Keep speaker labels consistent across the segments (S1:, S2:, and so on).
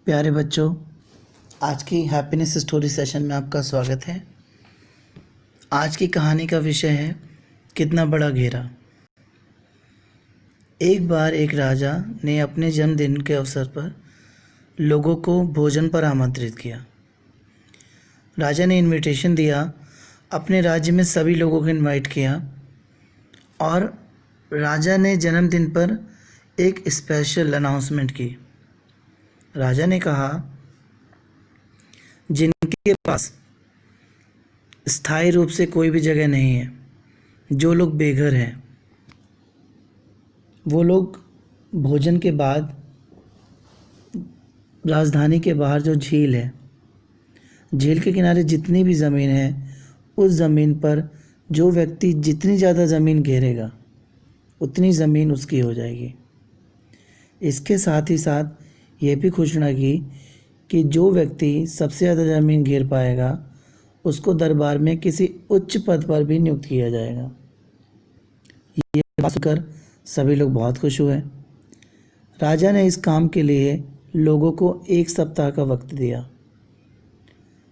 S1: प्यारे बच्चों, आज की हैप्पीनेस स्टोरी सेशन में आपका स्वागत है। आज की कहानी का विषय है कितना बड़ा घेरा। एक बार एक राजा ने अपने जन्मदिन के अवसर पर लोगों को भोजन पर आमंत्रित किया। राजा ने इनविटेशन दिया, अपने राज्य में सभी लोगों को इनवाइट किया और राजा ने जन्मदिन पर एक स्पेशल अनाउंसमेंट की। राजा ने कहा, जिनके पास स्थायी रूप से कोई भी जगह नहीं है, जो लोग बेघर हैं, वो लोग भोजन के बाद राजधानी के बाहर जो झील है, झील के किनारे जितनी भी ज़मीन है, उस ज़मीन पर जो व्यक्ति जितनी ज़्यादा ज़मीन घेरेगा उतनी ज़मीन उसकी हो जाएगी। इसके साथ ही साथ ये भी घोषणा की कि जो व्यक्ति सबसे ज़्यादा ज़मीन घेर पाएगा उसको दरबार में किसी उच्च पद पर भी नियुक्त किया जाएगा। ये बात सुनकर सभी लोग बहुत खुश हुए। राजा ने इस काम के लिए लोगों को 1 सप्ताह का वक्त दिया।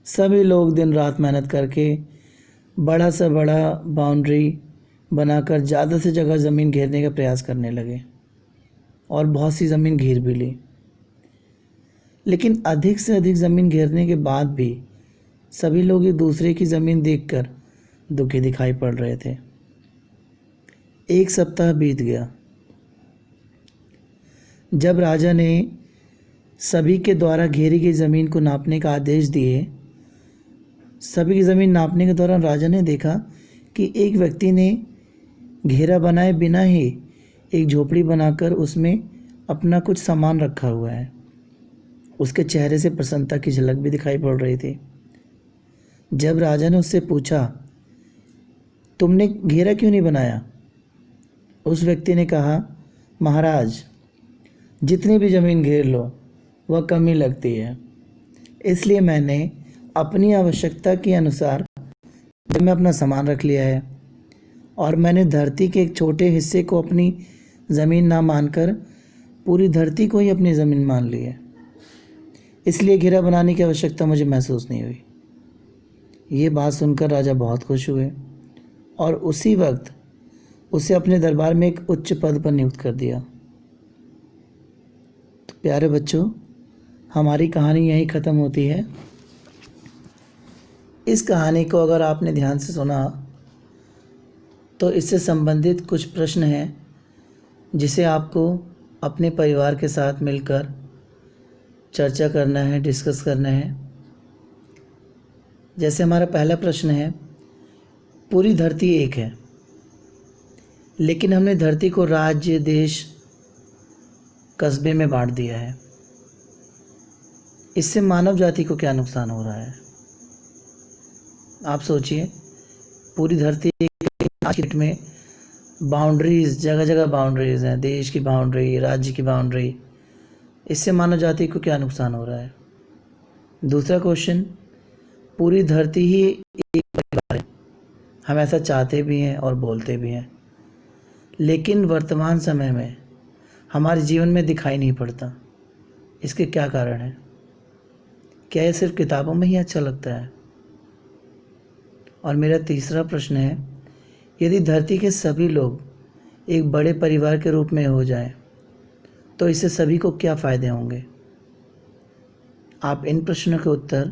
S1: सभी लोग दिन रात मेहनत करके बड़ा से बड़ा बाउंड्री बनाकर ज़्यादा से ज़्यादा ज़मीन घेरने का प्रयास करने लगे और बहुत सी ज़मीन घेर भी ली। लेकिन अधिक से अधिक ज़मीन घेरने के बाद भी सभी लोग एक दूसरे की ज़मीन देखकर दुखी दिखाई पड़ रहे थे। 1 सप्ताह बीत गया। जब राजा ने सभी के द्वारा घेरी गई ज़मीन को नापने का आदेश दिए, सभी की ज़मीन नापने के दौरान राजा ने देखा कि एक व्यक्ति ने घेरा बनाए बिना ही एक झोपड़ी बनाकर उसमें अपना कुछ सामान रखा हुआ है। उसके चेहरे से प्रसन्नता की झलक भी दिखाई पड़ रही थी। जब राजा ने उससे पूछा, तुमने घेरा क्यों नहीं बनाया? उस व्यक्ति ने कहा, महाराज, जितनी भी ज़मीन घेर लो वह कम ही लगती है, इसलिए मैंने अपनी आवश्यकता के अनुसार जब मैं अपना सामान रख लिया है और मैंने धरती के एक छोटे हिस्से को अपनी ज़मीन ना मानकर पूरी धरती को ही अपनी ज़मीन मान ली है, इसलिए घेरा बनाने की आवश्यकता मुझे महसूस नहीं हुई। ये बात सुनकर राजा बहुत खुश हुए और उसी वक्त उसे अपने दरबार में एक उच्च पद पर नियुक्त कर दिया। तो प्यारे बच्चों, हमारी कहानी यहीं ख़त्म होती है। इस कहानी को अगर आपने ध्यान से सुना तो इससे संबंधित कुछ प्रश्न हैं जिसे आपको अपने परिवार के साथ मिलकर चर्चा करना है, डिस्कस करना है। जैसे हमारा पहला प्रश्न है, पूरी धरती एक है, लेकिन हमने धरती को राज्य, देश, कस्बे में बांट दिया है। इससे मानव जाति को क्या नुकसान हो रहा है? आप सोचिए, पूरी धरती आज की डेट में बाउंड्रीज़, जगह जगह बाउंड्रीज़ हैं, देश की बाउंड्री, राज्य की बाउंड्री। इससे मानव जाति को क्या नुकसान हो रहा है? दूसरा क्वेश्चन, पूरी धरती ही एक परिवार है, हम ऐसा चाहते भी हैं और बोलते भी हैं, लेकिन वर्तमान समय में हमारे जीवन में दिखाई नहीं पड़ता। इसके क्या कारण है? क्या ये सिर्फ किताबों में ही अच्छा लगता है? और मेरा तीसरा प्रश्न है, यदि धरती के सभी लोग एक बड़े परिवार के रूप में हो जाएं, तो इससे सभी को क्या फ़ायदे होंगे? आप इन प्रश्नों के उत्तर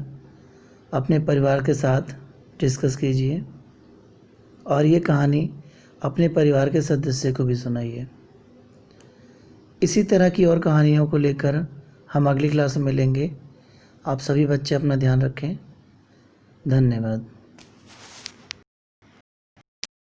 S1: अपने परिवार के साथ डिस्कस कीजिए और ये कहानी अपने परिवार के सदस्य को भी सुनाइए। इसी तरह की और कहानियों को लेकर हम अगली क्लास में मिलेंगे। आप सभी बच्चे अपना ध्यान रखें। धन्यवाद।